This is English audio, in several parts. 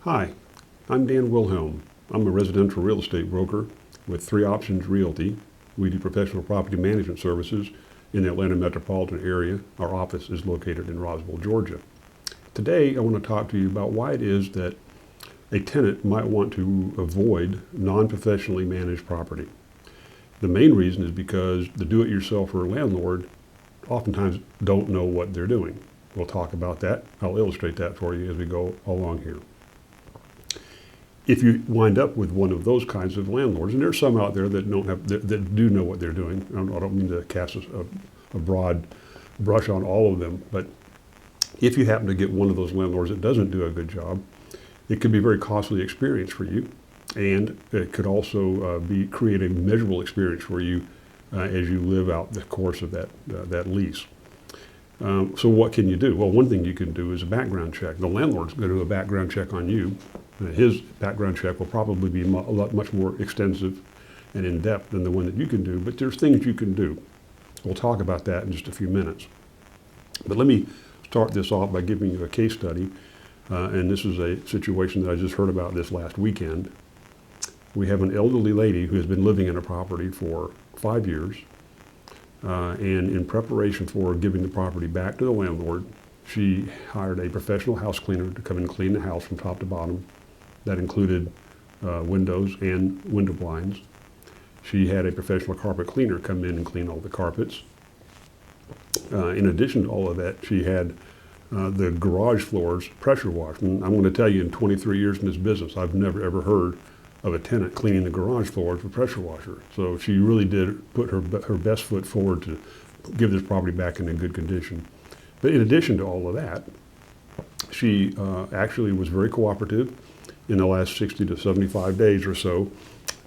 Hi, I'm Dan Wilhelm. I'm a residential real estate broker with 3 Options Realty. We do professional property management services in the Atlanta metropolitan area. Our office is located in Roswell, Georgia. Today, I want to talk to you about why it is that a tenant might want to avoid non-professionally managed property. The main reason is because the do-it-yourselfer landlord oftentimes don't know what they're doing. We'll talk about that. I'll illustrate that for you as we go along here. If you wind up with one of those kinds of landlords, and there's some out there that that do know what they're doing. I don't mean to cast a broad brush on all of them, but if you happen to get one of those landlords that doesn't do a good job, it could be a very costly experience for you, and it could also create a miserable experience for you as you live out the course of that lease. So what can you do? Well, one thing you can do is a background check. The landlord's going to do a background check on you. His background check will probably be much more extensive and in-depth than the one that you can do, but there's things you can do. We'll talk about that in just a few minutes. But let me start this off by giving you a case study, and this is a situation that I just heard about this last weekend. We have an elderly lady who has been living in a property for 5 years, and in preparation for giving the property back to the landlord, she hired a professional house cleaner to come and clean the house from top to bottom. That included windows and window blinds. She had a professional carpet cleaner come in and clean all the carpets. In addition to all of that, she had the garage floors pressure washed. And I'm going to tell you, in 23 years in this business, I've never ever heard of a tenant cleaning the garage floors with pressure washer. So she really did put her best foot forward to give this property back in a good condition. But in addition to all of that, she actually was very cooperative in the last 60 to 75 days or so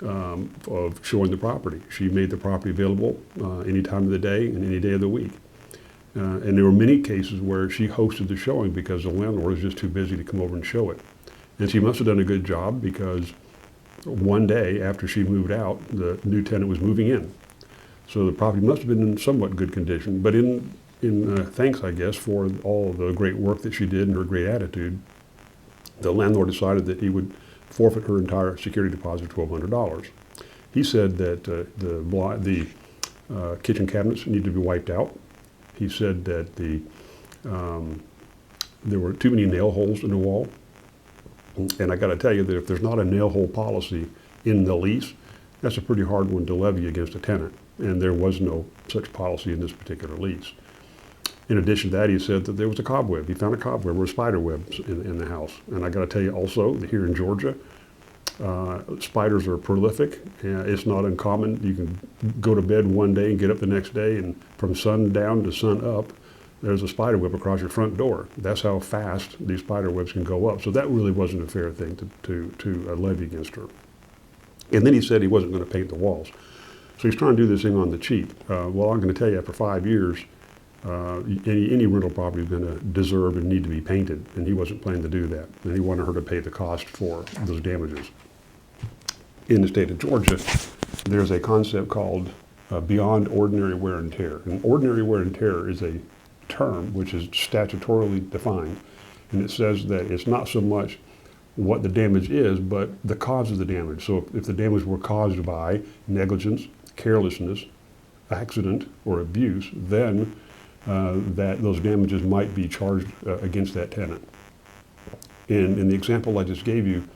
of showing the property. She made the property available any time of the day and any day of the week. And there were many cases where she hosted the showing because the landlord was just too busy to come over and show it. And she must have done a good job because one day after she moved out, the new tenant was moving in. So the property must have been in somewhat good condition, but in thanks, I guess, for all the great work that she did and her great attitude, the landlord decided that he would forfeit her entire security deposit of $1,200. He said that the kitchen cabinets needed to be wiped out. He said that there were too many nail holes in the wall. And I got to tell you that if there's not a nail hole policy in the lease, that's a pretty hard one to levy against a tenant. And there was no such policy in this particular lease. In addition to that, he said that there was a cobweb. He found a cobweb or spider webs in the house. And I got to tell you also, that here in Georgia, spiders are prolific. It's not uncommon. You can go to bed one day and get up the next day, and from sundown to sun up, there's a spider web across your front door. That's how fast these spider webs can go up. So that really wasn't a fair thing to levy against her. And then he said he wasn't going to paint the walls. So he's trying to do this thing on the cheap. Well, I'm going to tell you, after 5 years, any rental property is going to deserve and need to be painted, and he wasn't planning to do that. And he wanted her to pay the cost for those damages. In the state of Georgia, there's a concept called beyond ordinary wear and tear. And ordinary wear and tear is a term which is statutorily defined, and it says that it's not so much what the damage is, but the cause of the damage. So if the damage were caused by negligence, carelessness, accident, or abuse, then that those damages might be charged against that tenant. And in the example I just gave you,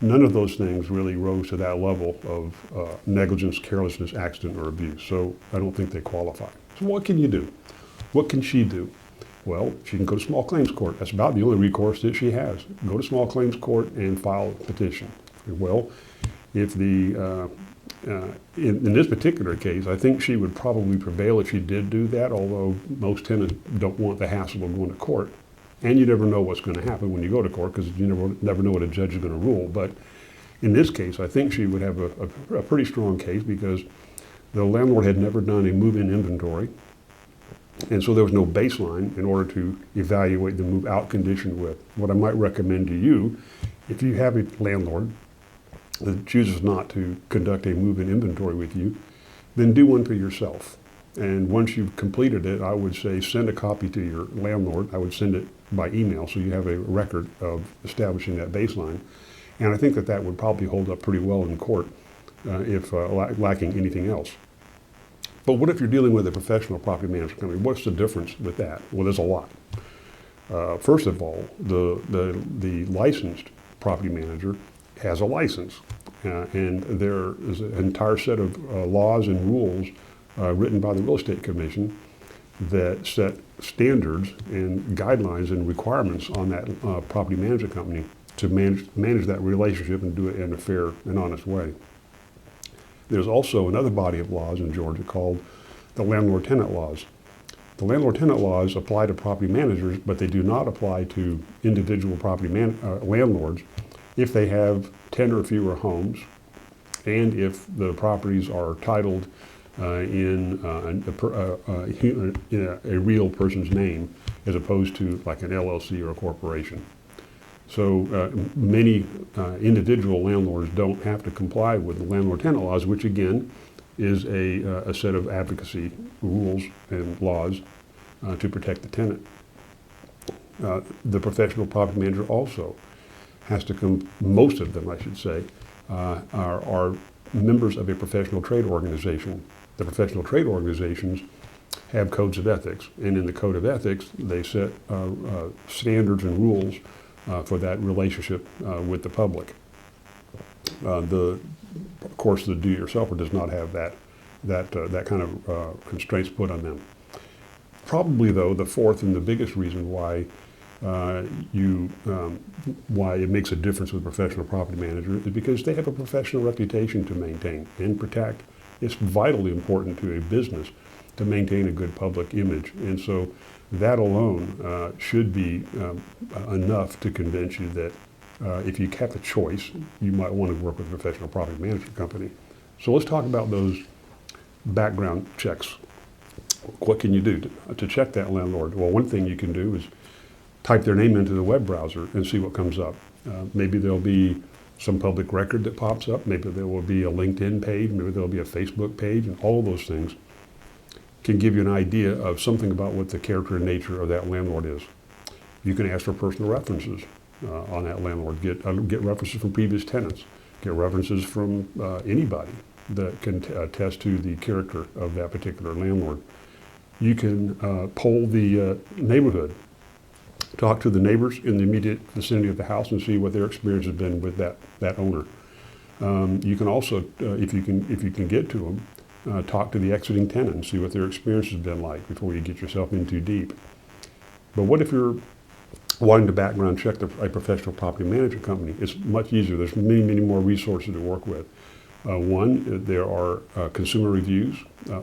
none of those things really rose to that level of negligence, carelessness, accident, or abuse. So I don't think they qualify. So what can you do? What can she do? Well, she can go to small claims court. That's about the only recourse that she has. Go to small claims court and file a petition. Well, if in this particular case, I think she would probably prevail if she did do that, although most tenants don't want the hassle of going to court. And you never know what's going to happen when you go to court because you never know what a judge is going to rule. But in this case, I think she would have a pretty strong case because the landlord had never done a move-in inventory. And so there was no baseline in order to evaluate the move-out condition with. What I might recommend to you, if you have a landlord that chooses not to conduct a move-in inventory with you, then do one for yourself. And once you've completed it, I would say send a copy to your landlord. I would send it by email so you have a record of establishing that baseline. And I think that that would probably hold up pretty well in court if lacking anything else. But what if you're dealing with a professional property management company? What's the difference with that? Well, there's a lot. First of all, the licensed property manager has a license. And there is an entire set of laws and rules written by the Real Estate Commission that set standards and guidelines and requirements on that property management company to manage that relationship and do it in a fair and honest way. There's also another body of laws in Georgia called the landlord-tenant laws. The landlord-tenant laws apply to property managers, but they do not apply to individual property landlords if they have 10 or fewer homes and if the properties are titled in a real person's name as opposed to like an LLC or a corporation. So many individual landlords don't have to comply with the landlord-tenant laws, which again is a set of advocacy rules and laws to protect the tenant. The professional property manager also has to most of them, I should say, are members of a professional trade organization. The professional trade organizations have codes of ethics, and in the code of ethics, they set standards and rules for that relationship with the public. Of course, the do-it-yourselfer does not have that kind of constraints put on them. Probably, though, the fourth and the biggest reason why why it makes a difference with a professional property manager is because they have a professional reputation to maintain and protect. It's vitally important to a business to maintain a good public image, and so that alone should be enough to convince you that if you have a choice, you might want to work with a professional property management company. So let's talk about those background checks. What can you do to check that landlord? Well, one thing you can do is type their name into the web browser and see what comes up. Maybe there'll be some public record that pops up. Maybe there will be a LinkedIn page. Maybe there'll be a Facebook page, and all of those things can give you an idea of something about what the character and nature of that landlord is. You can ask for personal references on that landlord. Get references from previous tenants. Get references from anybody that can attest to the character of that particular landlord. You can poll the neighborhood. Talk to the neighbors in the immediate vicinity of the house and see what their experience has been with that owner. You can also, if you can get to them, talk to the exiting tenant and see what their experience has been like before you get yourself in too deep. But what if you're wanting to background check a professional property management company? It's much easier. There's many, many more resources to work with. One, there are consumer reviews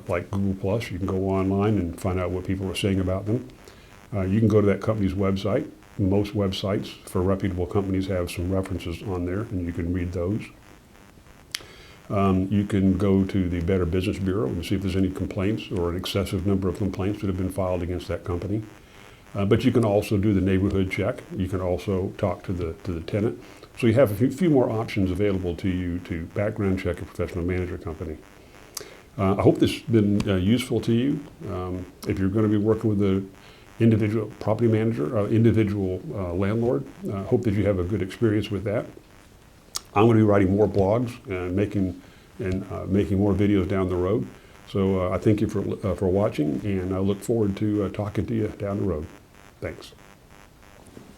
like Google+. You can go online and find out what people are saying about them. You can go to that company's website. Most websites for reputable companies have some references on there, and you can read those. You can go to the Better Business Bureau and see if there's any complaints or an excessive number of complaints that have been filed against that company. But you can also do the neighborhood check. You can also talk to the tenant. So you have a few more options available to you to background check a professional management company. I hope this has been useful to you. If you're going to be working with the individual property manager, individual landlord, hope that you have a good experience with that. I'm going to be writing more blogs and making more videos down the road. So I thank you for watching, and I look forward to talking to you down the road. Thanks.